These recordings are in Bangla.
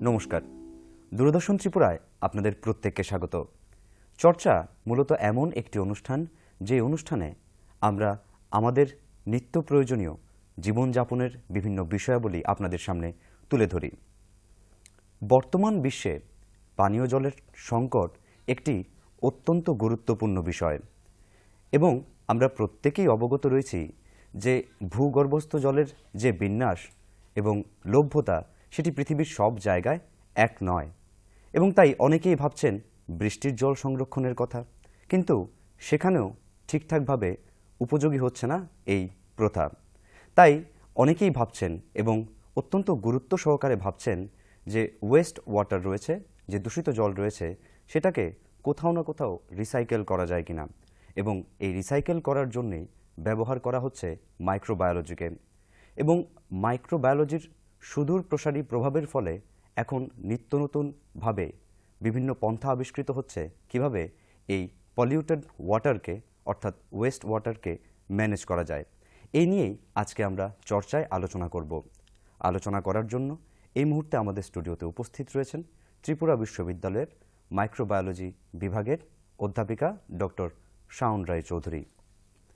নমস্কার, দূরদর্শন ত্রিপুরায় আপনাদের প্রত্যেককে স্বাগত। চর্চা মূলত এমন একটি অনুষ্ঠান যে অনুষ্ঠানে আমরা আমাদের নিত্য প্রয়োজনীয় জীবনযাপনের বিভিন্ন বিষয়াবলী আপনাদের সামনে তুলে ধরি। বর্তমান বিশ্বে পানীয় জলের সংকট একটি অত্যন্ত গুরুত্বপূর্ণ বিষয় এবং আমরা প্রত্যেকেই অবগত রয়েছি যে ভূগর্ভস্থ জলের যে বিন্যাস এবং লভ্যতা সেটি পৃথিবীর সব জায়গায় এক নয় এবং তাই অনেকেই ভাবছেন বৃষ্টির জল সংরক্ষণের কথা, কিন্তু সেখানেও ঠিকঠাকভাবে উপযোগী হচ্ছে না এই প্রথা। তাই অনেকেই ভাবছেন এবং অত্যন্ত গুরুত্ব সহকারে ভাবছেন যে ওয়েস্ট ওয়াটার রয়েছে, যে দূষিত জল রয়েছে, সেটাকে কোথাও না কোথাও রিসাইকেল করা যায় কিনা, এবং এই রিসাইকেল করার জন্যেই ব্যবহার করা হচ্ছে মাইক্রোবায়োলজিকে। এবং মাইক্রোবায়োলজির সুদূর প্রসারী প্রভাবের ফলে এখন নিত্য নতুনভাবে বিভিন্ন পন্থা আবিষ্কৃত হচ্ছে কিভাবে এই পলিউটেড ওয়াটারকে অর্থাৎ ওয়েস্ট ওয়াটারকে ম্যানেজ করা যায়। এই নিয়েই আজকে আমরা চর্চায় আলোচনা করব। আলোচনা করার জন্য এই মুহূর্তে আমাদের স্টুডিওতে উপস্থিত রয়েছেন ত্রিপুরা বিশ্ববিদ্যালয়ের মাইক্রোবায়োলজি বিভাগের অধ্যাপিকা ডক্টর শাওন রায় চৌধুরী।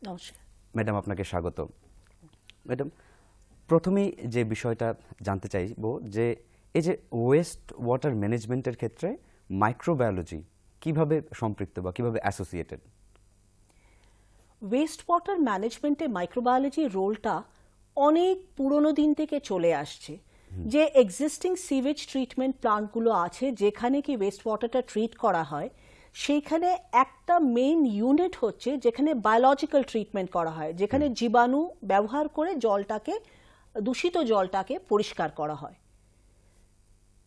নমস্কার ম্যাডাম, আপনাকে স্বাগত। ম্যাডাম, প্রথমেই যে বিষয়টা জানতে চাইব যে এই যে ওয়েস্ট ওয়াটার ম্যানেজমেন্টের ক্ষেত্রে মাইক্রোবায়োলজি কিভাবে সম্পৃক্ত বা কিভাবে অ্যাসোসিয়েটেড? ওয়েস্ট ওয়াটার ম্যানেজমেন্টে মাইক্রোবায়োলজির রোলটা অনেক পুরনো দিন থেকে চলে আসছে। যে এক্সিস্টিং সিভেজ ট্রিটমেন্ট প্লান্টগুলো আছে যেখানে কি ওয়েস্ট ওয়াটারটা ট্রিট করা হয়, সেইখানে একটা মেইন ইউনিট হচ্ছে যেখানে বায়োলজিক্যাল ট্রিটমেন্ট করা হয়, যেখানে জীবাণু ব্যবহার করে জলটাকে, দূষিত জলটাকে পরিষ্কার করা হয়।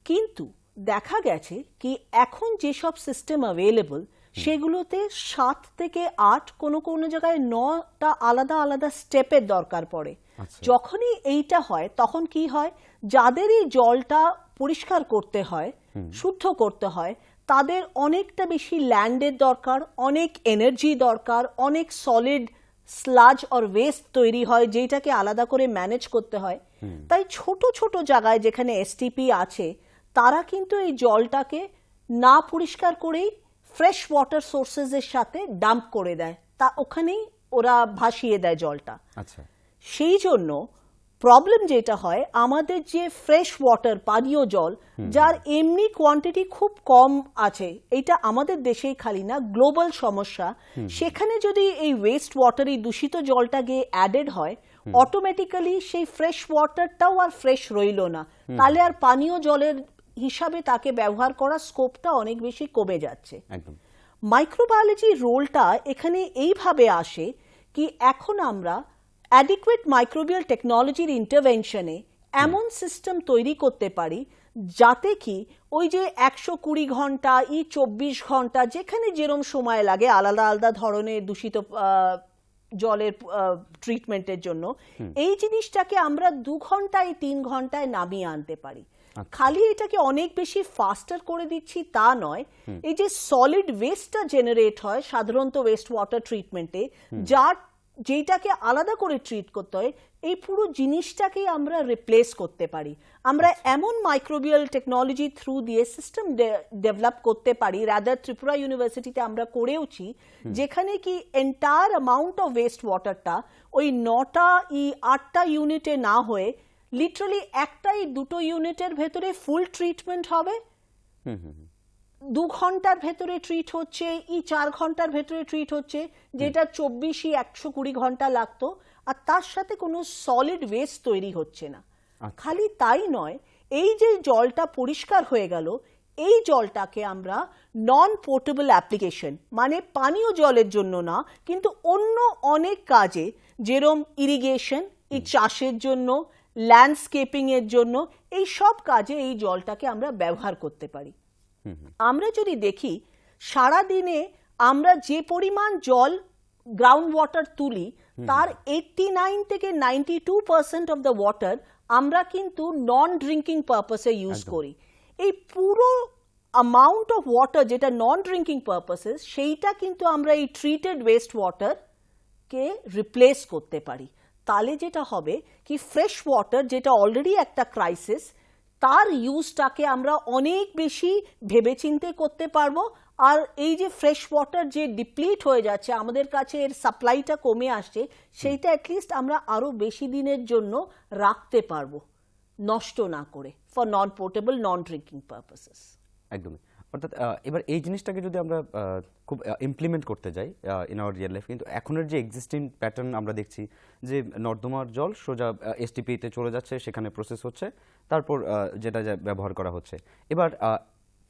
কিন্তু দেখা গেছে কি এখন যেসব সিস্টেম অ্যাভেলেবল সেগুলোতে 7 থেকে 8, কোনো কোনো জায়গায় 9টা আলাদা আলাদা স্টেপের দরকার পড়ে। যখনই এইটা হয় তখন কি হয়, যাদের এই জলটা পরিষ্কার করতে হয়, শুদ্ধ করতে হয়, তাদের অনেকটা বেশি ল্যান্ডের দরকার, অনেক এনার্জি দরকার, অনেক সলিড স্লাজ অর ওয়েস্ট তৈরি হয় যেটাকে আলাদা করে ম্যানেজ করতে হয়। তাই ছোট ছোট জায়গায় যেখানে এসটিপি আছে তারা কিন্তু এই জলটাকে না পরিষ্কার করেই ফ্রেশ ওয়াটার সোর্সেসের সাথে ডাম্প করে দেয়, তা ওখানেই ওরা ভাসিয়ে দেয় জলটা। আচ্ছা, সেই জন্য প্রবলেম যেটা হয়, আমাদের যে ফ্রেশ ওয়াটার পানীয় জল যার এমনি কোয়ান্টিটি খুব কম আছে, এটা আমাদের দেশেই খালি না, গ্লোবাল সমস্যা, সেখানে যদি এই ওয়েস্ট ওয়াটার, এই দূষিত জলটা গিয়ে অ্যাডেড হয়, অটোমেটিক্যালি সেই ফ্রেশ ওয়াটারটাও আর ফ্রেশ রইল না, তাহলে আর পানীয় জলের হিসাবে তাকে ব্যবহার করার স্কোপটা অনেক বেশি কমে যাচ্ছে। মাইক্রোবায়োলজির রোলটা এখানে এইভাবে আসে কি এখন আমরা অ্যাডিকুয়েট মাইক্রোবিয়াল টেকনোলজির ইন্টারভেনশনে এমন সিস্টেম তৈরি করতে পারি যাতে কি ওই যে 120 ঘন্টা, 24 ঘন্টা, যেখানে যেরকম সময় লাগে আলাদা আলাদা ধরনের দূষিত জলের ট্রিটমেন্টের জন্য, এই জিনিসটাকে আমরা 2 ঘন্টায় 3 ঘন্টায় নামিয়ে আনতে পারি। খালি এটাকে অনেক বেশি ফাস্টার করে দিচ্ছি তা নয়, এই যে সলিড ওয়েস্টটা জেনারেট হয় সাধারণত ওয়েস্ট ওয়াটার ট্রিটমেন্টে, যেটাকে আলাদা করে ট্রিট করতে হয়, এই পুরো জিনিসটাকেই আমরা রিপ্লেস করতে পারি। আমরা এমন মাইক্রোবিয়াল টেকনোলজি থ্রু দিয়ে সিস্টেম ডেভেলপ করতে পারি, রাদার ত্রিপুরা ইউনিভার্সিটিতে আমরা করেওছি, যেখানে কি এন্টায়ার অ্যামাউন্ট অফ ওয়েস্ট ওয়াটারটা ওই 9টা 8টা ইউনিটে না হয়ে লিটারালি 1টাই 2টো ইউনিটের ভেতরে ফুল ট্রিটমেন্ট হবে, 2 ঘন্টার ভেতরে ট্রিট হচ্ছে, 4 ঘন্টার ভেতরে ট্রিট হচ্ছে, যেটা 120 ঘন্টা লাগতো, আর তার সাথে কোনো সলিড ওয়েস্ট তৈরি হচ্ছে না। খালি তাই নয়, এই যে জলটা পরিষ্কার হয়ে গেল, এই জলটাকে আমরা নন পোর্টেবল অ্যাপ্লিকেশন, মানে পানীয় জলের জন্য না, কিন্তু অন্য অনেক কাজে, যেরকম ইরিগেশন, এই চাষের জন্য, ল্যান্ডস্কেপিং এর জন্য, এই সব কাজে এই জলটাকে আমরা ব্যবহার করতে পারি। আমরা যদি দেখি সারা দিনে আমরা যে পরিমাণ জল গ্রাউন্ড ওয়াটার তুলি, তার 89 থেকে 92% অফ দ্য ওয়াটার আমরা কিন্তু নন ড্রিঙ্কিং পারপাসে ইউজ করি। এই পুরো অ্যামাউন্ট অফ ওয়াটার যেটা নন ড্রিঙ্কিং পারপাসেস, সেইটা কিন্তু আমরা এই ট্রিটেড ওয়েস্ট ওয়াটারকে রিপ্লেস করতে পারি। তাহলে যেটা হবে কি, ফ্রেশ ওয়াটার যেটা অলরেডি একটা ক্রাইসিস, তার ইউজটাকে আমরা অনেক বেশি ভেবেচিন্তে করতে পারবো। আর এই যে ফ্রেশ ওয়াটার যে ডিপ্লিট হয়ে যাচ্ছে, আমাদের কাছে এর সাপ্লাইটা কমে আসছে, সেইটা অ্যাটলিস্ট আমরা আরো বেশি দিনের জন্য রাখতে পারবো, নষ্ট না করে, for non portable non drinking purposes. একদমই। অর্থাৎ এবার এই জিনিসটাকে যদি আমরা খুব ইমপ্লিমেন্ট করতে যাই ইন আওয়ার রিয়েল লাইফ, কিন্তু এখনের যে এক্সিস্টিং প্যাটার্ন আমরা দেখছি যে নর্দমার জল সোজা এসটিপিতে চলে যাচ্ছে, সেখানে প্রসেস হচ্ছে, তারপর যেটা ব্যবহার করা হচ্ছে। এবার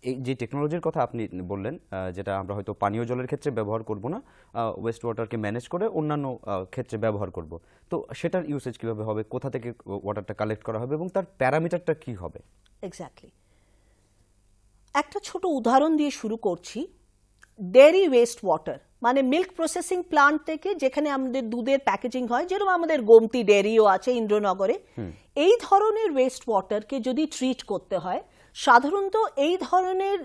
এই যে টেকনোলজির কথা আপনি বললেন, যেটা আমরা হয়তো পানীয় জলের ক্ষেত্রে ব্যবহার করব না, ওয়েস্ট ওয়াটারকে ম্যানেজ করে অন্যান্য ক্ষেত্রে ব্যবহার করব, তো সেটার ইউসেজ কিভাবে হবে, কোথা থেকে ওয়াটারটা কালেক্ট করা হবে এবং তার প্যারামিটারটা কি হবে? এক্স্যাক্টলি। একটা ছোট উদাহরণ দিয়ে শুরু করছি। ডেয়ারি ওয়েস্ট ওয়াটার মানে মিল্ক প্রসেসিং প্লান্ট থেকে যেখানে আমাদের দুধের প্যাকেজিং হয়, যেরকম আমাদের গোমতি ডেয়ারিও আছে ইন্দ্রনগরে, এই ধরনের ওয়েস্ট ওয়াটারকে যদি ট্রিট করতে হয়, সাধারণত এই ধরনের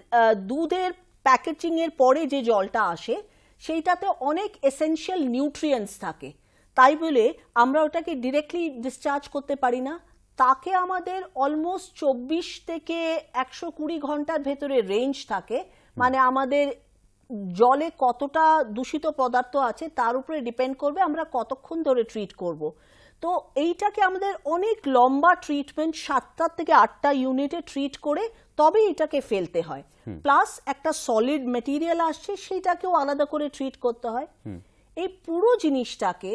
দুধের প্যাকেজিং এর পরে যে জলটা আসে সেইটাতে অনেক এসেনশিয়াল নিউট্রিয়েন্টস থাকে, তাই বলে আমরা ওটাকে ডিরেক্টলি ডিসচার্জ করতে পারি না। তাকে আমাদের অলমোস্ট 24 থেকে 120 ঘন্টার ভেতরে রেঞ্জ থাকে, মানে আমাদের জলে কতটা দূষিত পদার্থ আছে তার উপরে ডিপেন্ড করবে আমরা কতক্ষণ ধরে ট্রিট করব। তো এইটাকে আমাদের অনেক লম্বা ট্রিটমেন্ট, 7টা থেকে 8টা ইউনিটে ট্রিট করে তবে এটাকে ফেলতে হয়। প্লাস একটা সলিড মেটেরিয়াল আসছে, সেইটাকেও আলাদা করে ট্রিট করতে হয়। এই পুরো জিনিসটাকে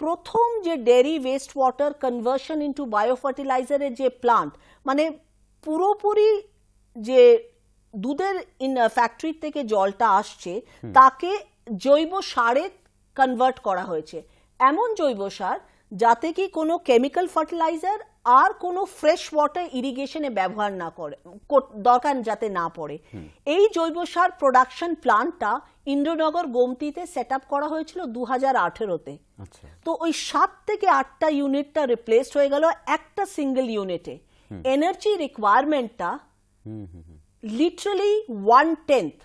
প্রথম যে dairy waste water conversion into বায়োফার্টিলাইজারের যে প্লান্ট, মানে পুরোপুরি যে দুধের ফ্যাক্টরি থেকে জলটা আসছে তাকে জৈব সারে কনভার্ট করা হয়েছে। এমন জৈব সার যাতে কি কোনো কেমিক্যাল ফার্টিলাইজার আর কোনো ফ্রেশ ওয়াটার ইরিগেশনে ব্যবহার না করে, দরকার যাতে না পড়ে। এই জৈব সার প্রোডাকশন প্লান্টটা ইন্দ্রনগর গোমতিতে সেট আপ করা হয়েছিল 2018-তে। তো ওই 7 থেকে 8টা ইউনিটটা রিপ্লেসড হয়ে গেল একটা সিঙ্গেল ইউনিটে। এনার্জি রিকোয়ারমেন্টটা লিটারালি 1/10,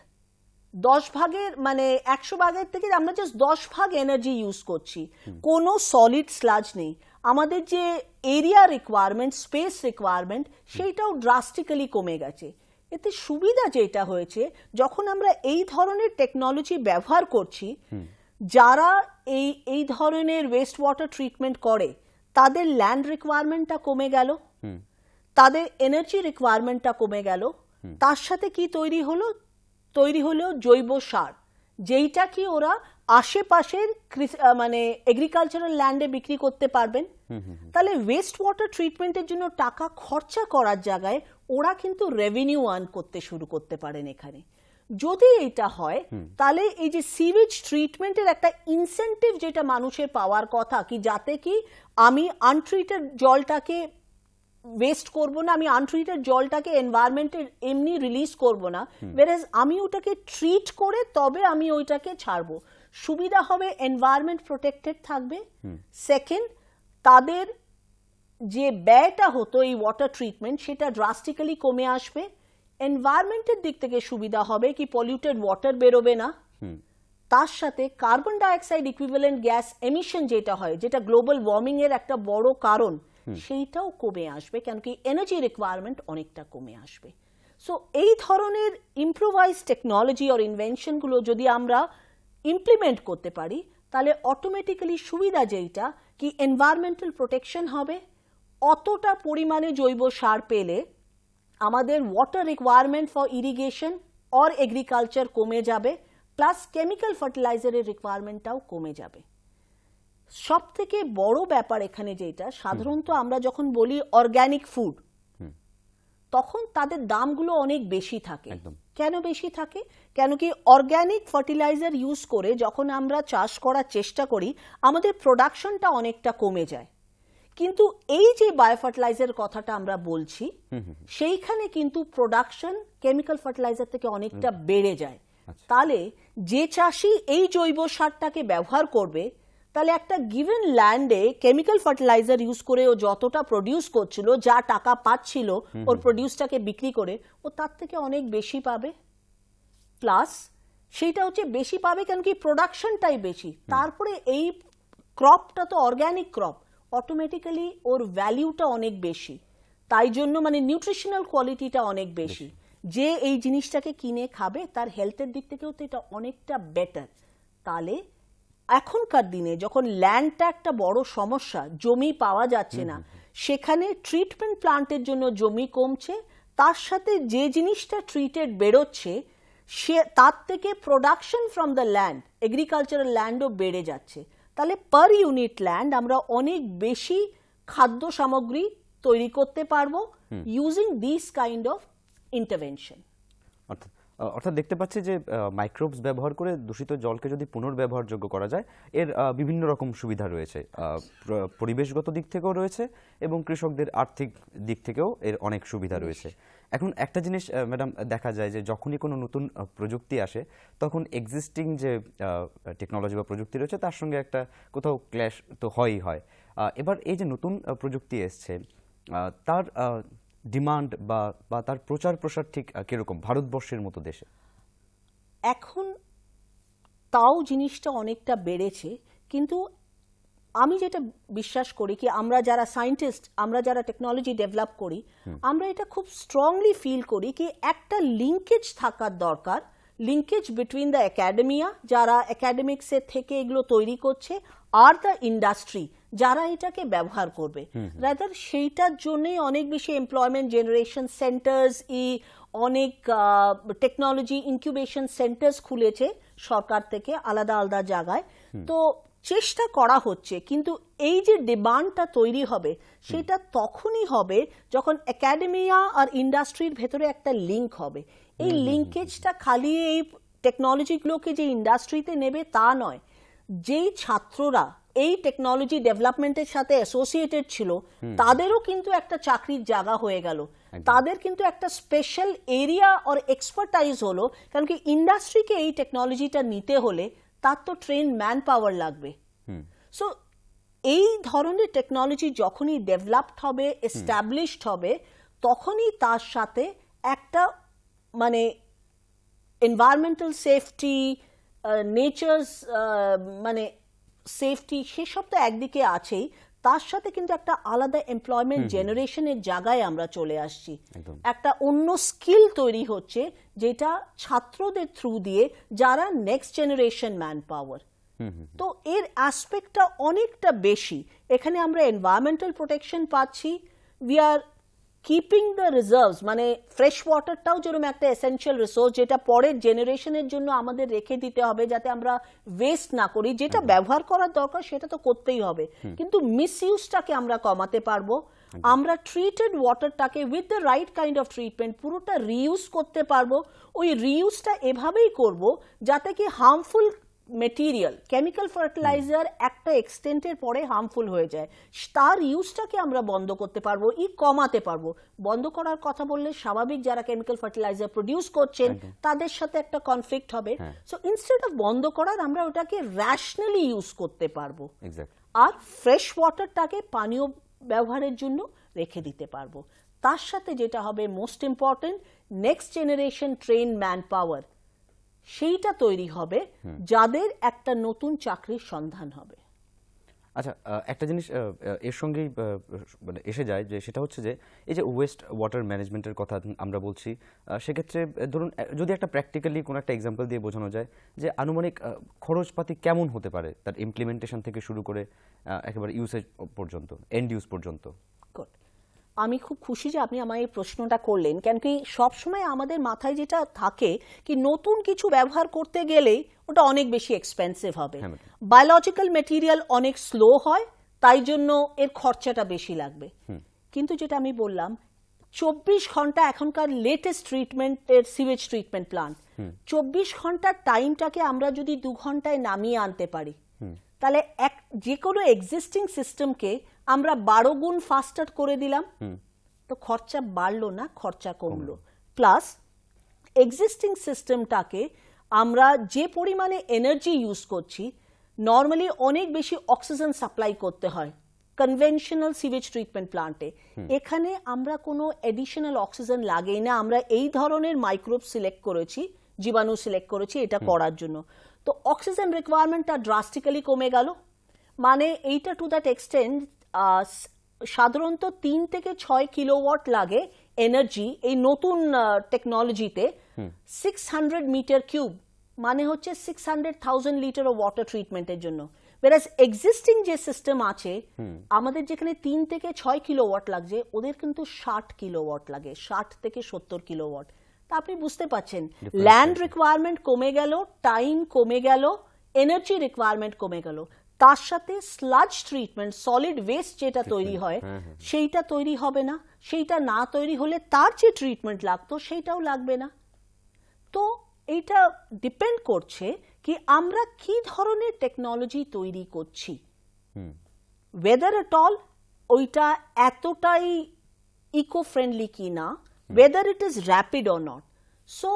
10 ভাগের মানে 100 ভাগের থেকে আমরা জাস্ট 10 ভাগ এনার্জি ইউজ করছি। কোনো সলিড স্লাজ নেই। আমাদের যে এরিয়া রিকোয়ারমেন্ট, স্পেস রিকোয়ারমেন্ট, সেইটাও ড্রাস্টিক্যালি কমে গেছে। এতে সুবিধা যেটা হয়েছে, যখন আমরা এই ধরনের টেকনোলজি ব্যবহার করছি, যারা এই ধরনের ওয়েস্ট ওয়াটার ট্রিটমেন্ট করে তাদের ল্যান্ড রিকোয়ারমেন্টটা কমে গেল, তাদের এনার্জি রিকোয়ারমেন্টটা কমে গেল। তার সাথে কি তৈরি হলো জৈব সার, যেইটা কি ওরা আশেপাশের মানে এগ্রিকালচারাল ল্যান্ডে বিক্রি করতে পারবেন। তাহলে ওয়েস্ট ওয়াটার ট্রিটমেন্টের জন্য টাকা খরচা করার জায়গায় ওরা কিন্তু রেভিনিউ আর্ন করতে শুরু করতে পারেন এখানে। যদি এটা হয় তাহলে এই যে সিওয়েজ ট্রিটমেন্টের একটা ইনসেন্টিভ যেটা মানুষের পাওয়ার কথা, কি যাতে কি আমি আনট্রিটেড জলটাকে ওয়েস্ট করব না, আমি আনট্রিটেড জলটাকে এনভায়রনমেন্টে এমনি রিলিজ করব না, whereas আমি ওটাকে ট্রিট করে তবে আমি ওইটাকে ছাড়বো। সুবিধা হবে, এনভায়রনমেন্ট প্রোটেক্টেড থাকবে। সেকেন্ড, তাদের যে ব্যয়টা হতো এই ওয়াটার ট্রিটমেন্ট সেটা ড্রাস্টিক্যালি কমে আসবে। এনভায়রনমেন্টের দিক থেকে সুবিধা হবে, কি পলিউটেড ওয়াটার বেরোবে না। তার সাথে carbon dioxide equivalent gas emission যেটা হয়, যেটা গ্লোবাল ওয়ার্মিং এর একটা বড় কারণ, সেইটাও কমে আসবে, কেন কি এনার্জি রিকোয়ারমেন্ট অনেকটা কমে আসবে। সো এই ধরনের ইম্প্রোভাইজ টেকনোলজি আর ইনভেনশনগুলো যদি আমরা ইমপ্লিমেন্ট করতে পারি, তাহলে অটোমেটিক্যালি সুবিধা যেটা কি এনভায়রনমেন্টাল প্রোটেকশন হবে, অতটা পরিমাণে জৈব সার পেলে আমাদের ওয়াটার রিকোয়ারমেন্ট ফর ইরিগেশন আর এগ্রিকালচার কমে যাবে, প্লাস কেমিক্যাল ফার্টিলাইজারের রিকোয়ারমেন্টটাও কমে যাবে। সব থেকে বড় ব্যাপার এখানে যেটা, সাধারণত আমরা যখন বলি অর্গানিক ফুড, তখন তাদের দামগুলো অনেক বেশি থাকে। কেন বেশি থাকে? কেন কি অর্গানিক ফার্টিলাইজার ইউজ করে যখন আমরা চাষ করার চেষ্টা করি, আমাদের প্রোডাকশনটা অনেকটা কমে যায়। কিন্তু এই যে বায়োফার্টিলাইজার কথাটা আমরা বলছি, সেইখানে কিন্তু প্রোডাকশন কেমিক্যাল ফার্টিলাইজার থেকে অনেকটা বেড়ে যায়। তাহলে যে চাষি এই জৈব সারটাকে ব্যবহার করবে, তাহলে একটা গিভেন ল্যান্ডে কেমিক্যাল ফার্টিলাইজার ইউজ করে ও যতটা প্রডিউস করছিল, যা টাকা পাচ্ছিল ওর প্রডিউসটাকে বিক্রি করে, ও তার থেকে অনেক বেশি পাবে। প্লাস সেইটা হচ্ছে বেশি পাবে কেন কি প্রোডাকশনটাই বেশি। তারপরে এই ক্রপটা তো অর্গানিক ক্রপ, অটোমেটিক্যালি ওর ভ্যালিউটা অনেক বেশি। তাই জন্য মানে নিউট্রিশনাল কোয়ালিটিটা অনেক বেশি। যে এই জিনিসটাকে কিনে খাবে তার হেলথের দিক থেকেও তো এটা অনেকটা বেটার। তাহলে এখনকার দিনে যখন ল্যান্ডটা একটা বড় সমস্যা, জমি পাওয়া যাচ্ছে না, সেখানে ট্রিটমেন্ট প্লান্টের জন্য জমি কমছে, তার সাথে যে জিনিসটা ট্রিটেড বেরোচ্ছে সে তার থেকে production from the land, agricultural ল্যান্ডও বেড়ে যাচ্ছে। তাহলে পার ইউনিট ল্যান্ড আমরা অনেক বেশি খাদ্য সামগ্রী তৈরি করতে পারবো using this kind of intervention. অর্থাৎ দেখতে পাচ্ছি যে মাইক্রোবস ব্যবহার করে দূষিত জলকে যদি পুনর্ব্যবহারযোগ্য করা যায়, এর বিভিন্ন রকম সুবিধা রয়েছে, পরিবেশগত দিক থেকেও রয়েছে এবং কৃষকদের আর্থিক দিক থেকেও এর অনেক সুবিধা রয়েছে। এখন একটা জিনিস ম্যাডাম দেখা যায় যে যখনই কোনো নতুন প্রযুক্তি আসে তখন এক্সিস্টিং যে টেকনোলজি বা প্রযুক্তি রয়েছে তার সঙ্গে একটা কোথাও ক্ল্যাশ তো হয়ই হয়। এবার এই যে নতুন প্রযুক্তি এসছে তার ডিমান্ড বা তার প্রচার প্রসার ঠিক কিরকম ভারতবর্ষের মতো দেশে? এখন তাও জিনিসটা অনেকটা বেড়েছে, কিন্তু আমি যেটা বিশ্বাস করি কি আমরা যারা সায়েন্টিস্ট, আমরা যারা টেকনোলজি ডেভেলপ করি, আমরা এটা খুব স্ট্রংলি ফিল করি কি একটা লিঙ্কেজ থাকার দরকার, লিঙ্কেজ বিটুইন দ্য একাডেমিয়া যারা একাডেমিক্সের থেকে এগুলো তৈরি করছে আর দ্য ইন্ডাস্ট্রি যারা এটাকে ব্যবহার করবে। রাদার সেইটার জন্যই অনেক বেশি এমপ্লয়মেন্ট জেনারেশন সেন্টার্স অনেক টেকনোলজি ইনকিউবেশন সেন্টার্স খুলেছে সরকার থেকে আলাদা আলাদা জায়গায়। তো চেষ্টা করা হচ্ছে, কিন্তু এই যে ডিমান্ডটা তৈরি হবে সেটা তখনই হবে যখন একাডেমিয়া আর ইন্ডাস্ট্রির ভেতরে একটা লিঙ্ক হবে। এই লিঙ্কেজটা খালি এই টেকনোলজিগুলোকে যে ইন্ডাস্ট্রিতে নেবে তা নয়, যেই ছাত্ররা এই টেকনোলজি ডেভেলপমেন্টের সাথে অ্যাসোসিয়েটেড ছিল তাদেরও কিন্তু একটা চাকরির জায়গা হয়ে গেল, তাদের কিন্তু একটা স্পেশাল এরিয়া আর এক্সপার্টাইজ হলো, কারণ কি ইন্ডাস্ট্রিকে এই টেকনোলজিটা নিতে হলে তার তো ট্রেন ম্যান পাওয়ার লাগবে। সো এই ধরনের টেকনোলজি যখনই ডেভেলপড হবে, এস্টাবলিশড হবে, তখনই তার সাথে একটা মানে এনভায়রনমেন্টাল সেফটি, নেচার মানে সেফটি, সেসব তো একদিকে আছেই, তার সাথে কিন্তু একটা আলাদা এমপ্লয়মেন্ট জেনারেশনের জায়গায় আমরা চলে আসছি। একটা অন্য স্কিল তৈরি হচ্ছে যেটা ছাত্রদের থ্রু দিয়ে যারা নেক্সট জেনারেশন ম্যান পাওয়ার। তো এর অ্যাসপেক্টটা অনেকটা বেশি। এখানে আমরা এনভায়রনমেন্টাল প্রোটেকশন পাচ্ছি, we are keeping the reserves, মানে ফ্রেশ ওয়াটারটাও যেরকম একটা এসেনশিয়াল রিসোর্স যেটা পরের জেনারেশনের জন্য আমাদের রেখে দিতে হবে যাতে আমরা ওয়েস্ট না করি। যেটা ব্যবহার করার দরকার সেটা তো করতেই হবে, কিন্তু মিসইউজটাকে আমরা কমাতে পারবো। আমরা ট্রিটেড ওয়াটারটাকে with the right kind of treatment পুরোটা রিইউজ করতে পারবো। ওই রিইউজটা এভাবেই করব যাতে কি হার্মফুল মেটেরিয়াল, কেমিক্যাল ফার্টিলাইজার একটা এক্সটেন্টের পরে হার্মফুল হয়ে যায়, তার ইউজটাকে আমরা বন্ধ করতে পারবো, কমাতে পারবো। বন্ধ করার কথা বললে স্বাভাবিক যারা কেমিক্যাল ফার্টিলাইজার প্রডিউস করছেন তাদের সাথে একটা কনফ্লিক্ট হবে। সো ইনস্টেড অফ বন্ধ করার আমরা ওটাকে র্যাশনালি ইউজ করতে পারবো, আর ফ্রেশ ওয়াটারটাকে পানীয় ব্যবহারের জন্য রেখে দিতে পারবো। তার সাথে যেটা হবে most important, next generation train man power সেইটা তৈরি হবে যাদের একটা নতুন চাকরির সন্ধান হবে। আচ্ছা, একটা জিনিস এর সঙ্গেই মানে এসে যায় যে সেটা হচ্ছে যে এই যে ওয়েস্ট ওয়াটার ম্যানেজমেন্টের কথা আমরা বলছি, সেক্ষেত্রে ধরুন যদি একটা প্র্যাকটিক্যালি কোনো একটা এক্সাম্পল দিয়ে বোঝানো যায় যে আনুমানিক খরচপাতি কেমন হতে পারে তার ইমপ্লিমেন্টেশন থেকে শুরু করে একেবারে ইউসেজ পর্যন্ত, এন্ড ইউজ পর্যন্ত। আমি খুব খুশি যে আপনি আমার এই প্রশ্নটা করলেন, কেন কি সবসময় আমাদের মাথায় যেটা থাকে কি নতুন কিছু ব্যবহার করতে গেলেই ওটা অনেক বেশি এক্সপেন্সিভ হবে, বায়োলজিক্যাল মেটেরিয়াল অনেক স্লো হয়, তাই জন্য এর খরচাটা বেশি লাগবে। কিন্তু যেটা আমি বললাম 24 ঘন্টা এখনকার লেটেস্ট ট্রিটমেন্টের সিওয়েজ ট্রিটমেন্ট প্লান্ট, 24 ঘন্টার টাইমটাকে আমরা যদি 2 ঘন্টায় নামিয়ে আনতে পারি, তাহলে যে কোনো এক্সিস্টিং সিস্টেমকে আমরা 12 গুণ ফাস্টার করে দিলাম, তো খরচা বাড়লো না, খরচা কমলো। প্লাস এক্সিস্টিং সিস্টেমটাকে আমরা যে পরিমাণে এনার্জি ইউজ করছি, নর্মালি অনেক বেশি অক্সিজেন সাপ্লাই করতে হয় কনভেনশনাল সিওয়েজ ট্রিটমেন্ট প্লান্টে, এখানে আমরা কোনো এডিশনাল অক্সিজেন লাগেই না। আমরা এই ধরনের মাইক্রোব সিলেক্ট করেছি, জীবাণু সিলেক্ট করেছি এটা করার জন্য। তো অক্সিজেন রিকোয়ারমেন্টটা ড্রাস্টিক্যালি কমে গেল। মানে এইটা টু দ্যাট এক্সটেন্ট সাধারণত 3 থেকে 6 কিলোওয়াট লাগে এনার্জি এই নতুন টেকনোলজিতে 600 মিটার কিউব মানে হচ্ছে 600,000 লিটার অফ ওয়াটার ট্রিটমেন্টের জন্য। whereas এক্সিস্টিং যে সিস্টেম আছে আমাদের যেখানে 3 থেকে 6 কিলোওয়াট লাগছে ওদের কিন্তু 60 কিলোওয়াট লাগে, 60 থেকে 70 কিলোওয়াট। তা আপনি বুঝতে পাচ্ছেন ল্যান্ড রিকোয়ারমেন্ট কমে গেল, টাইম কমে গেল, এনার্জি রিকোয়ারমেন্ট কমে গেল, তার সাথে স্লাজ ট্রিটমেন্ট সলিড ওয়েস্ট যেটা তৈরি হয় সেইটা তৈরি হবে না, সেইটা না তৈরি হলে তার যে ট্রিটমেন্ট লাগতো সেইটাও লাগবে না। তো এইটা ডিপেন্ড করছে কি আমরা কি ধরনের টেকনোলজি তৈরি করছি, ওয়েদার এট অল ওইটা এতটাই ইকো ফ্রেন্ডলি কি না, weather it is rapid or not. So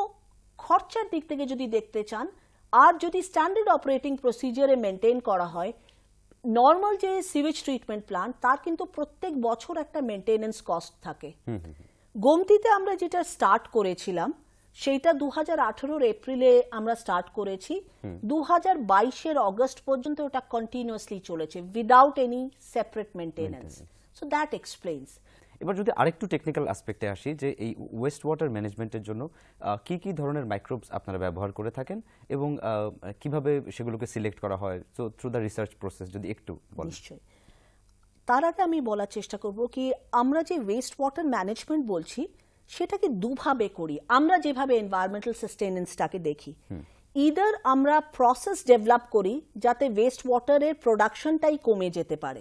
খরচার দিক থেকে যদি দেখতে চান আর যদি স্ট্যান্ডার্ড অপারেটিং প্রসিজারে মেনটেন করা হয়, নর্মাল যে সিওয়েজ ট্রিটমেন্ট প্ল্যান্ট তার কিন্তু প্রত্যেক বছর একটা মেনটেনেন্স কস্ট থাকে। গোমতীতে আমরা যেটা স্টার্ট করেছিলাম সেইটা 2018 এপ্রিলে আমরা স্টার্ট করেছি, 2022 অগস্ট পর্যন্ত ওটা কন্টিনিউয়াসলি চলেছে without any separate maintenance. So that explains. এবার যদি আরেকটু টেকনিক্যাল অ্যাসপেক্টে আসি, যে এই ওয়েস্ট ওয়াটার ম্যানেজমেন্টের জন্য কি কি ধরনের মাইক্রোবস আপনারা ব্যবহার করে থাকেন এবং কিভাবে সেগুলোকে সিলেক্ট করা হয়, so through the research process যদি একটু বলেন। নিশ্চয়ই। তার আগে আমি বলার চেষ্টা করব কি আমরা যে ওয়েস্ট ওয়াটার ম্যানেজমেন্ট বলছি সেটাকে দুভাবে করি। আমরা যেভাবে এনভায়রনমেন্টাল সাস্টেনেন্সটাকে দেখি, ইদার আমরা প্রসেস ডেভেলপ করি যাতে ওয়েস্ট ওয়াটারের প্রোডাকশনটাই কমে যেতে পারে।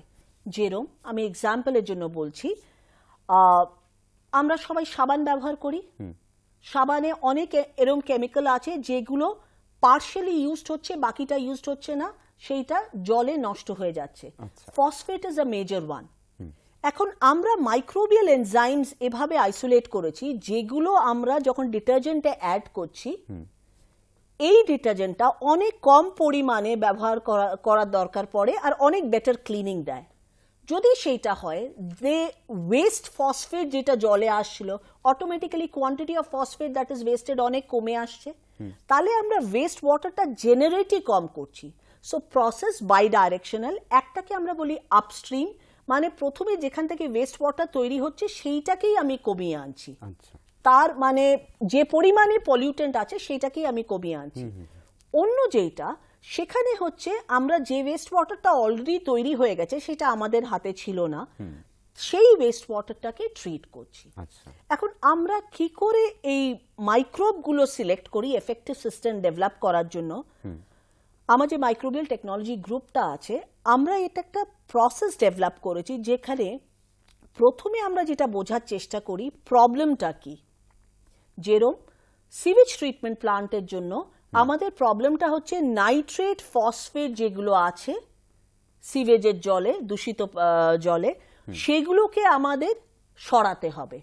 যেরকম আমি এক্সাম্পলের জন্য বলছি, আমরা সবাই সাবান ব্যবহার করি, সাবানে অনেক এরকম কেমিক্যাল আছে যেগুলো পার্শিয়ালি ইউজড হচ্ছে, বাকিটা ইউজড হচ্ছে না, সেইটা জলে নষ্ট হয়ে যাচ্ছে। Phosphate is a major one. এখন আমরা মাইক্রোবিয়াল এনজাইমস এভাবে আইসোলেট করেছি যেগুলো আমরা যখন ডিটারজেন্টে অ্যাড করছি এই ডিটারজেন্টটা অনেক কম পরিমাণে ব্যবহার করার দরকার পড়ে আর অনেক বেটার ক্লিনিং দেয়। যদি সেইটা হয় যে ওয়েস্ট ফসফেট যেটা জলে আসছিল automatically quantity of phosphate that is wasted অনেক কমে আসছে, তাহলে আমরা ওয়েস্ট ওয়াটারটা জেনারেটই কম করছি। So process bidirectional. একটাকে আমরা বলি আপস্ট্রিম, মানে প্রথমে যেখান থেকে ওয়েস্ট ওয়াটার তৈরি হচ্ছে সেইটাকেই আমি কমিয়ে আনছি, তার মানে যে পরিমাণে পলিউটেন্ট আছে সেইটাকেই আমি কমিয়ে আনছি। অন্য যেটা সেখানে হচ্ছে আমরা যে ওয়েস্ট ওয়াটারটা অলরেডি তৈরি হয়ে গেছে সেটা আমাদের হাতে ছিল না, সেই ওয়েস্ট ওয়াটারটাকে ট্রিট করছি। এখন আমরা কি করে এই মাইক্রোবগুলো সিলেক্ট করি এফেক্টিভ সিস্টেম ডেভেলপ করার জন্য? আমার যে মাইক্রোবিয়াল টেকনোলজি গ্রুপটা আছে আমরা এটা একটা প্রসেস ডেভেলপ করেছি যেখানে প্রথমে আমরা যেটা বোঝার চেষ্টা করি প্রবলেমটা কি। যেরকম সিওয়েজ ট্রিটমেন্ট প্ল্যান্টের জন্য আমাদের প্রবলেমটা হচ্ছে নাইট্রেট ফসফেট যেগুলো আছে সিওয়েজের জলে, দূষিত জলে, সেগুলোকে আমাদের সরাতে হবে।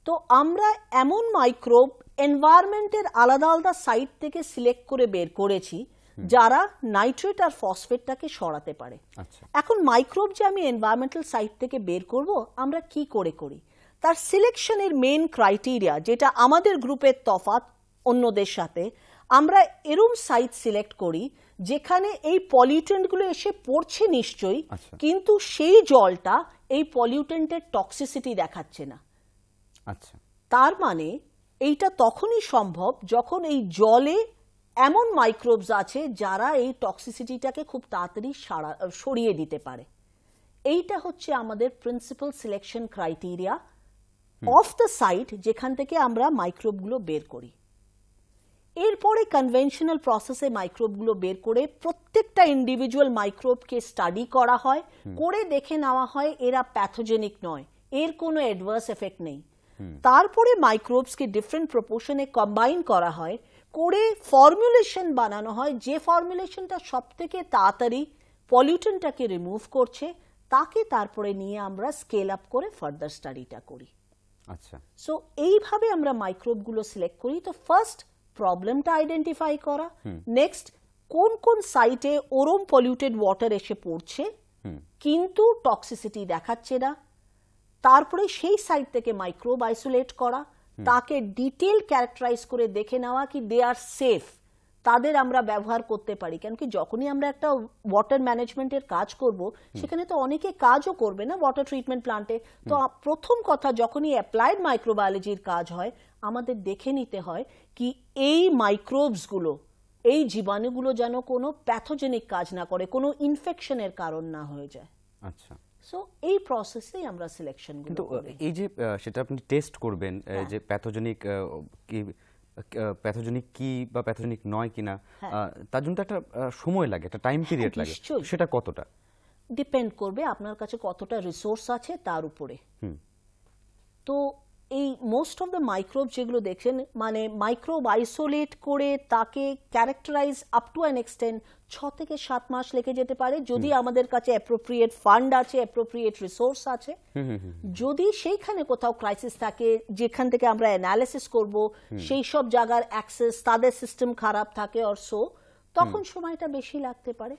তো আমরা এমন মাইক্রোব এনভায়রনমেন্টের আলাদা আলাদা সাইট থেকে সিলেক্ট করে বের করেছি যারা নাইট্রেট আর ফসফেটটাকে সরাতে পারে। এখন মাইক্রোব যে আমি এনভায়রনমেন্টাল সাইট থেকে বের করব আমরা কি করে করি, তার সিলেকশনের মেইন ক্রাইটেরিয়া যেটা আমাদের গ্রুপের তফাৎ অন্যদের সাথে, আমরা এরম সাইট সিলেক্ট করি যেখানে এই পলিউটেন্টগুলো এসে পড়ছে নিশ্চয়ই, কিন্তু সেই জলটা এই পলিউটেন্টের টক্সিসিটি দেখাচ্ছে না। তার মানে এইটা তখনই সম্ভব যখন এই জলে এমন মাইক্রোবস আছে যারা এই টক্সিসিটিটাকে খুব তাড়াতাড়ি সরিয়ে দিতে পারে। এইটা হচ্ছে আমাদের principal selection criteria of the site যেখান থেকে আমরা মাইক্রোবগুলো বের করি। এরপরে কনভেনশনাল প্রসেসে মাইক্রোবগুলো বের করে প্রত্যেকটা ইন্ডিভিজুয়াল মাইক্রোবকে স্টাডি করা হয়, করে দেখে নেওয়া হয় এরা প্যাথোজেনিক নয়, এর কোনো অ্যাডভার্স এফেক্ট নেই। তারপরে মাইক্রোবসকে ডিফারেন্ট প্রপোর্শনে কম্বাইন করা হয়, করে ফর্মুলেশন বানানো হয় যে ফর্মুলেশনটা সব থেকে তাড়াতাড়ি পলিউটেন্টটাকে রিমুভ করছে, তাকে তারপরে নিয়ে আমরা স্কেল আপ করে ফার্দার স্টাডিটা করি। সো এইভাবে আমরা মাইক্রোবগুলো সিলেক্ট করি। তো ফার্স্ট প্রবলেমটা আইডেন্টিফাই করা, নেক্সট কোন কোন সাইটে ওরম পলিউটেড ওয়াটার এসে পড়ছে কিন্তু টক্সিসিটি দেখাচ্ছে না, তারপরে সেই সাইট থেকে মাইক্রোব আইসোলেট করা, তাকে ডিটেল ক্যারেক্টারাইজ করে দেখে নেওয়া কি দে আর সেফ, তাদের আমরা ব্যবহার করতে পারি। কেন কি যখনই আমরা একটা ওয়াটার ম্যানেজমেন্টের কাজ করব, সেখানে তো অনেকে কাজও করবে না ওয়াটার ট্রিটমেন্ট প্লান্টে। তো প্রথম কথা, যখনই অ্যাপ্লাইড মাইক্রোবায়োলজির কাজ হয়, আমাদের দেখে নিতে হয় কি এই মাইক্রোবসগুলো, এই জীবাণুগুলো যেন কোনো প্যাথোজেনিক কাজ না করে, কোনো ইনফেকশনের কারণ না হয়ে যায়। আচ্ছা, সো এই প্রসেসেই আমরা সিলেকশন কিন্তু এই যে সেটা আপনি টেস্ট করবেন যে প্যাথোজেনিক কি প্যাথোজেনিক কি বা প্যাথোজেনিক নয় কিনা, তার জন্য তো একটা সময় লাগে, একটা টাইম পিরিয়ড লাগে, নিশ্চয়ই। সেটা কতটা? ডিপেন্ড করবে আপনার কাছে কতটা রিসোর্স আছে তার উপরে। তো এই মোস্ট অফ দ্য মাইক্রোব যেগুলো দেখছেন, মানে মাইক্রোব আইসোলেট করে তাকে characterise up to an extent 6 থেকে 7 মাস লেগে যেতে পারে, যদি আমাদের কাছে অ্যাপ্রোপ্রিয়েট ফান্ড আছে, অ্যাপ্রোপ্রিয়েট রিসোর্স আছে। যদি সেইখানে কোথাও ক্রাইসিস থাকে যেখান থেকে আমরা অ্যানালিসিস করব, সেই সব জায়গার অ্যাক্সেস, তাদের সিস্টেম খারাপ থাকে অরসো, তখন সময়টা বেশি লাগতে পারে।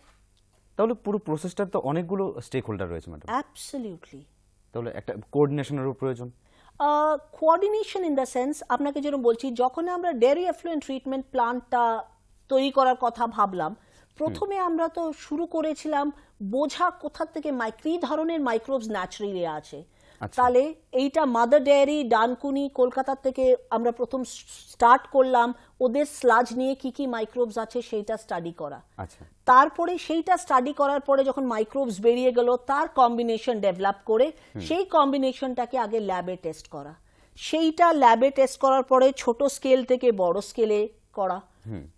তাহলে পুরো প্রসেসটার তো অনেকগুলো স্টেক হোল্ডার রয়েছে ম্যাডাম। অ্যাবসলিউটলি। তাহলে একটা কোঅর্ডিনেশনেরও প্রয়োজন। কোঅর্ডিনেশন ইন দ্য সেন্স, আপনাকে যেরকম বলছি, যখন আমরা ডেয়ারি এফ্লুয়েন্ট ট্রিটমেন্ট প্লান্টটা তৈরি করার কথা ভাবলাম, প্রথমে আমরা তো শুরু করেছিলাম বোঝা কোথা থেকে কি ধরনের মাইক্রোবস ন্যাচারালি আছে। তাহলে এইটা মাদার ডেয়ারি ডানকুনি কলকাতা থেকে আমরা প্রথম স্টার্ট করলাম ওদের স্লাজ নিয়ে কি কি মাইক্রোবস আছে সেইটা স্টাডি করা। তারপরে সেইটা স্টাডি করার পরে যখন মাইক্রোবস বেরিয়ে গেল, তার কম্বিনেশন ডেভেলপ করে সেই কম্বিনেশনটাকে আগে ল্যাবে টেস্ট করা, সেইটা ল্যাবে টেস্ট করার পরে ছোট স্কেল থেকে বড় স্কেলে করা,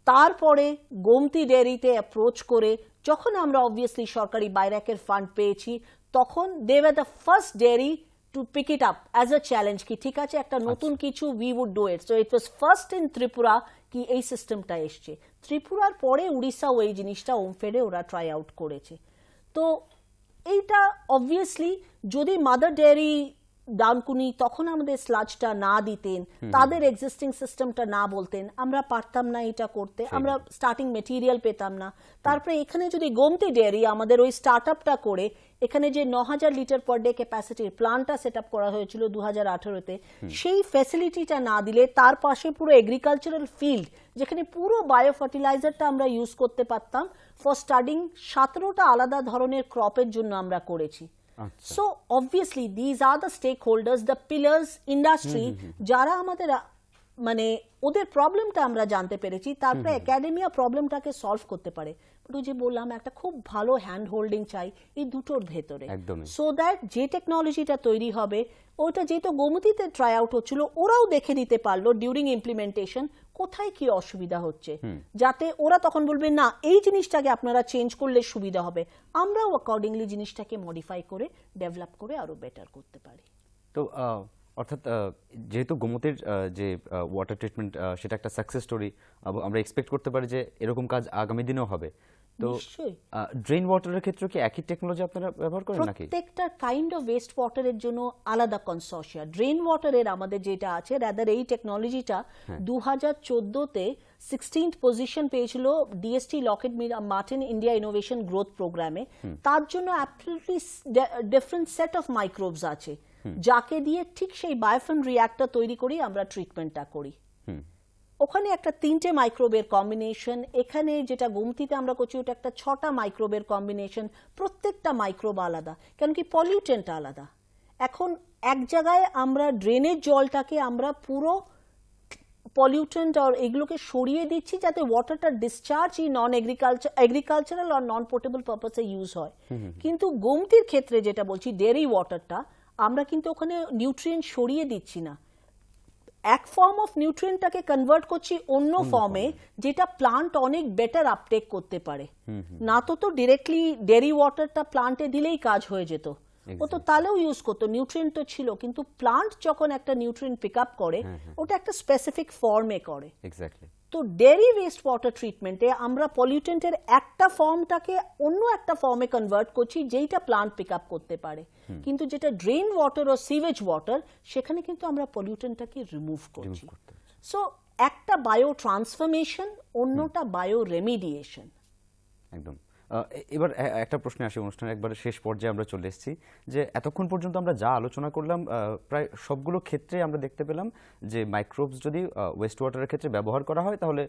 তারপরে গোমতি ডেয়ারিতে অ্যাপ্রোচ করে, যখন আমরা অবভিয়াসলি সরকারি বাইরাকের ফান্ড পেয়েছি, তখন they were the first dairy to pick it up as a challenge কি ঠিক আছে একটা নতুন কিছু we would do it. So it was first in Tripura কি এই সিস্টেমটা এসছে। ত্রিপুরার পরে উড়িষ্যা ওই জিনিসটা ওমফেডে ওরা ট্রাই আউট করেছে। তো এইটা অবভিয়াসলি যদি মাদার ডেয়ারি ডানকুনি তখন আমাদের স্লাজটা না দিতেন, তাদের এক্সিস্টিং সিস্টেমটা না বলতেন, আমরা পারতাম না এটা করতে, আমরা স্টার্টিং মেটেরিয়াল পেতাম না। তারপরে এখানে যদি গোমতি ডেয়ারি আমাদের ওই স্টার্টআপটা করে এখানে যে 9000 লিটার পার ডে ক্যাপাসিটির প্লান্টটা সেট আপ করা হয়েছিল 2018-তে, সেই ফ্যাসিলিটিটা না দিলে তার পাশে পুরো এগ্রিকালচারাল ফিল্ড যেখানে পুরো বায়ো ফার্টিলাইজারটা আমরা ইউজ করতে পারতাম ফর স্টাডিং 17টা আলাদা ধরনের ক্রপের জন্য আমরা করেছি। So obviously these are the stakeholders, the pillars, industry, যারা আমাদের মানে ওদের প্রবলেমটা আমরা জানতে পেরেছি, তারপরে একাডেমিয়া প্রবলেমটাকে সলভ করতে পারে। ওই যে বললাম একটা খুব ভালো হ্যান্ড হোল্ডিং চাই এই দুটোর ভেতরে, সো দ্যাট যে টেকনোলজিটা তৈরি হবে ওটা যেহেতু গোমতিতে ট্রাই আউট হচ্ছিল, ওরাও দেখে নিতে পারলো ডিউরিং ইমপ্লিমেন্টেশন কোথায় কি অসুবিধা হচ্ছে, যাতে ওরা তখন বলবে না এই জিনিসটাকে আপনারা চেঞ্জ করলে সুবিধা হবে, আমরাও অ্যাকর্ডিংলি জিনিসটাকে মডিফাই করে ডেভেলপ করে আরো বেটার করতে পারি। তো অর্থাৎ যেহেতু গোমতির যে ওয়াটার ট্রিটমেন্ট সেটা একটা সাকসেস স্টোরি, আমরা এক্সপেক্ট করতে পারি যে এরকম কাজ আগামী দিনেও হবে। তো ড্রেন ওয়াটারের ক্ষেত্রে কি একই টেকনোলজি আপনারা ব্যবহার করেন নাকি? প্রত্যেকটা কাইন্ড অফ ওয়েস্ট ওয়াটারের জন্য আলাদা কনসোর্টিয়া। ড্রেন ওয়াটারের আমাদের যেটা আছে, রাদার এই টেকনোলজিটা 2014-তে 16th পজিশন পেয়েছিল DST Locket Martin India innovation growth প্রোগ্রামে। তার জন্য absolutely different set of microbes আছে যাকে দিয়ে ঠিক সেই বায়োফিল্ম রিঅ্যাক্টর তৈরি করি আমরা ট্রিটমেন্টটা করি। ওখানে একটা 3টে মাইক্রোবের কম্বিনেশন, এখানে যেটা গোমতিতে আমরা করছি ওটা একটা 6টা মাইক্রোবের কম্বিনেশন, প্রত্যেকটা মাইক্রোব আলাদা, কেন কি পলিউটেন্ট আলাদা। এখন এক জায়গায় আমরা ড্রেনের জলটাকে আমরা পুরো পলিউটেন্ট আর এগুলোকে সরিয়ে দিচ্ছি যাতে ওয়াটারটা ডিসচার্জ এই নন এগ্রিকালচারাল আর নন পোর্টেবল পারপাসে ইউজ হয়। কিন্তু গোমতির ক্ষেত্রে যেটা বলছি ডেয়ারি ওয়াটারটা আমরা কিন্তু ওখানে নিউট্রিয়েন্ট সরিয়ে দিচ্ছি না, এক ফর্ম অফ নিউট্রিয়েন্টটাকে কনভার্ট করছি অন্য ফর্মে যেটা প্লান্ট অনেক বেটার আপটেক করতে পারে। না তো ডিরেক্টলি ডেয়ারি ওয়াটারটা প্লান্টে দিলেই কাজ হয়ে যেত, ও তো তাহলেও ইউজ করতো, নিউট্রিয়েন্ট তো ছিল, কিন্তু প্লান্ট যখন একটা নিউট্রিয়েন্ট পিক আপ করে ওটা একটা স্পেসিফিক ফর্মে করে। তো ডেয়ারি ওয়েস্ট ওয়াটার ট্রিটমেন্টে আমরা পলিউটেন্টের একটা ফর্মটাকে অন্য একটা ফর্মে কনভার্ট করছি যেইটা প্লান্ট পিক আপ করতে পারে, কিন্তু যেটা ড্রেন ওয়াটার ও সিভেজ ওয়াটার সেখানে কিন্তু আমরা পলিউটেন্টটাকে রিমুভ করছি। সো একটা বায়ো ট্রান্সফরমেশন, অন্যটা বায়ো রেমিডিয়েশন। একদম এবার একটা প্রশ্নে আসি, অনুষ্ঠানের একবারে শেষ পর্যায়ে আমরা চলে এসেছি, যে এতক্ষণ পর্যন্ত আমরা যা আলোচনা করলাম প্রায় সবগুলো ক্ষেত্রে আমরা দেখতে পেলাম যে মাইক্রোবস যদি ওয়েস্ট ওয়াটারের ক্ষেত্রে ব্যবহার করা হয় তাহলে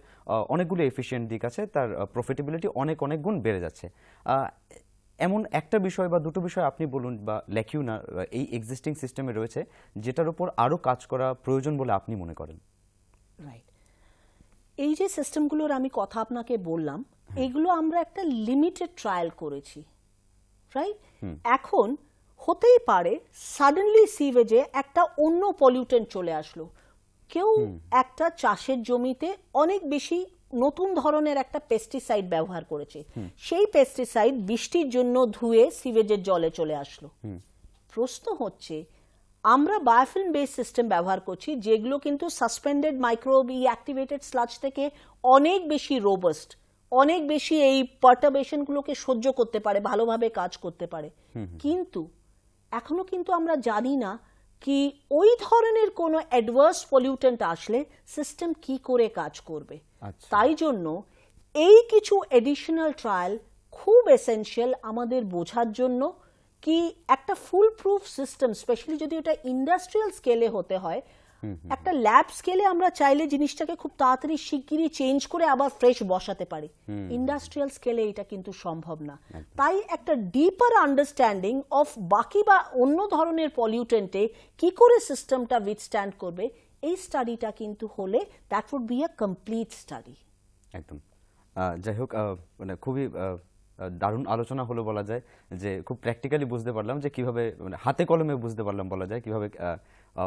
অনেকগুলো এফিশিয়েন্ট দিক আছে, তার প্রফিটেবিলিটি অনেক অনেক গুণ বেড়ে যাচ্ছে। এমন একটা বিষয় বা দুটো বিষয় আপনি বলুন বা ল্যাকিউনা এই এক্সিস্টিং সিস্টেমে রয়েছে যেটার উপর আরও কাজ করা প্রয়োজন বলে আপনি মনে করেন। রাইট, এই যে সিস্টেমগুলোর আমি কথা আপনাকে বললাম, এগুলো আমরা একটা লিমিটেড ট্রায়াল করেছি, রাইট? এখন হতেই পারে সাডেনলি সিভেজে একটা অন্য পলিউটেন্ট চলে আসলো, কেউ একটা চাষের জমিতে অনেক বেশি নতুন ধরনের একটা পেস্টিসাইড ব্যবহার করেছে, সেই পেস্টিসাইড বৃষ্টির জন্য ধুয়ে সিভেজের জলে চলে আসলো। প্রশ্ন হচ্ছে, আমরা বায়োফিল্ম বেস সিস্টেম ব্যবহার করছি যেগুলো কিন্তু সাসপেন্ডেড মাইক্রোব অ্যাক্টিভেটেড স্লাজ থেকে অনেক বেশি রোবাস্ট, অনেক বেশি এই পার্টারবেশনগুলোকে সহ্য করতে পারে, ভালোভাবে কাজ করতে পারে। কিন্তু এখনো কিন্তু আমরা জানি না কি ওই ধরনের কোনো অ্যাডভার্স পলিউটেন্ট আসলে সিস্টেম কি করে কাজ করবে। তাই জন্য এই কিছু এডিশনাল ট্রায়াল খুব এসেনশিয়াল আমাদের বোঝার জন্য কি একটা ফুল প্রুফ সিস্টেম, স্পেশালি যদি ওটা ইন্ডাস্ট্রিয়াল স্কেলে হতে হয়, একটা ল্যাব স্কেলে আমরা চাইলে জিনিসটাকে খুব তাড়াতাড়ি শিগগিরই চেঞ্জ করে আবার ফ্রেশ বসাতে পারি, ইন্ডাস্ট্রিয়াল স্কেলে এটা কিন্তু সম্ভব না। তাই একটা ডিপার আন্ডারস্ট্যান্ডিং অফ বাকি বা অন্য ধরনের পলিউটেন্টে কি করে সিস্টেমটা উইথস্ট্যান্ড করবে, এই স্টাডিটা কিন্তু হলে that would be a complete study. একদম। যাই হোক, মানে খুবই দারুণ আলোচনা হলো বলা যায়, যে খুব প্র্যাকটিক্যালি বুঝতে পারলাম যে কিভাবে, মানে হাতে কলমে বুঝতে পারলাম বলা যায় কিভাবে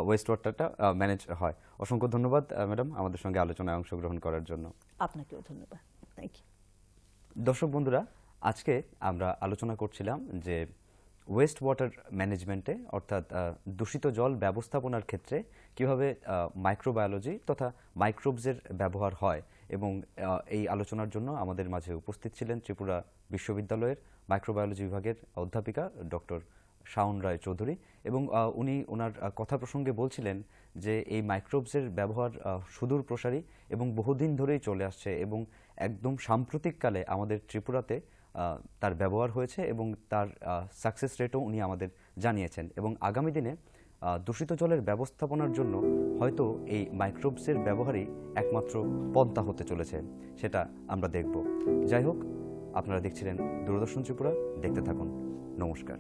ওয়েস্ট ওয়াটারটা ম্যানেজ হয়। অসংখ্য ধন্যবাদ ম্যাডাম আমাদের সঙ্গে আলোচনায় অংশগ্রহণ করার জন্য। আপনাকেও ধন্যবাদ। Thank you. দর্শক বন্ধুরা, আজকে আমরা আলোচনা করছিলাম যে ওয়েস্ট ওয়াটার ম্যানেজমেন্টে অর্থাৎ দূষিত জল ব্যবস্থাপনার ক্ষেত্রে কিভাবে মাইক্রোবায়োলজি তথা মাইক্রোবসের ব্যবহার হয়, এবং এই আলোচনার জন্য আমাদের মাঝে উপস্থিত ছিলেন ত্রিপুরা বিশ্ববিদ্যালয়ের মাইক্রোবায়োলজি বিভাগের অধ্যাপিকা ডক্টর শাওন রায় চৌধুরী, এবং উনি ওনার কথা প্রসঙ্গে বলছিলেন যে এই মাইক্রোবসের ব্যবহার সুদূর প্রসারী এবং বহুদিন ধরেই চলে আসছে, এবং একদম সাম্প্রতিককালে আমাদের ত্রিপুরাতে তার ব্যবহার হয়েছে এবং তার সাকসেস রেটও উনি আমাদের জানিয়েছেন, এবং আগামী দিনে দূষিত জলের ব্যবস্থাপনার জন্য হয়তো এই মাইক্রোবসের ব্যবহারই একমাত্র পন্থা হতে চলেছে, সেটা আমরা দেখব। যাই হোক, আপনারা দেখছিলেন দূরদর্শন ত্রিপুরা, দেখতে থাকুন। নমস্কার।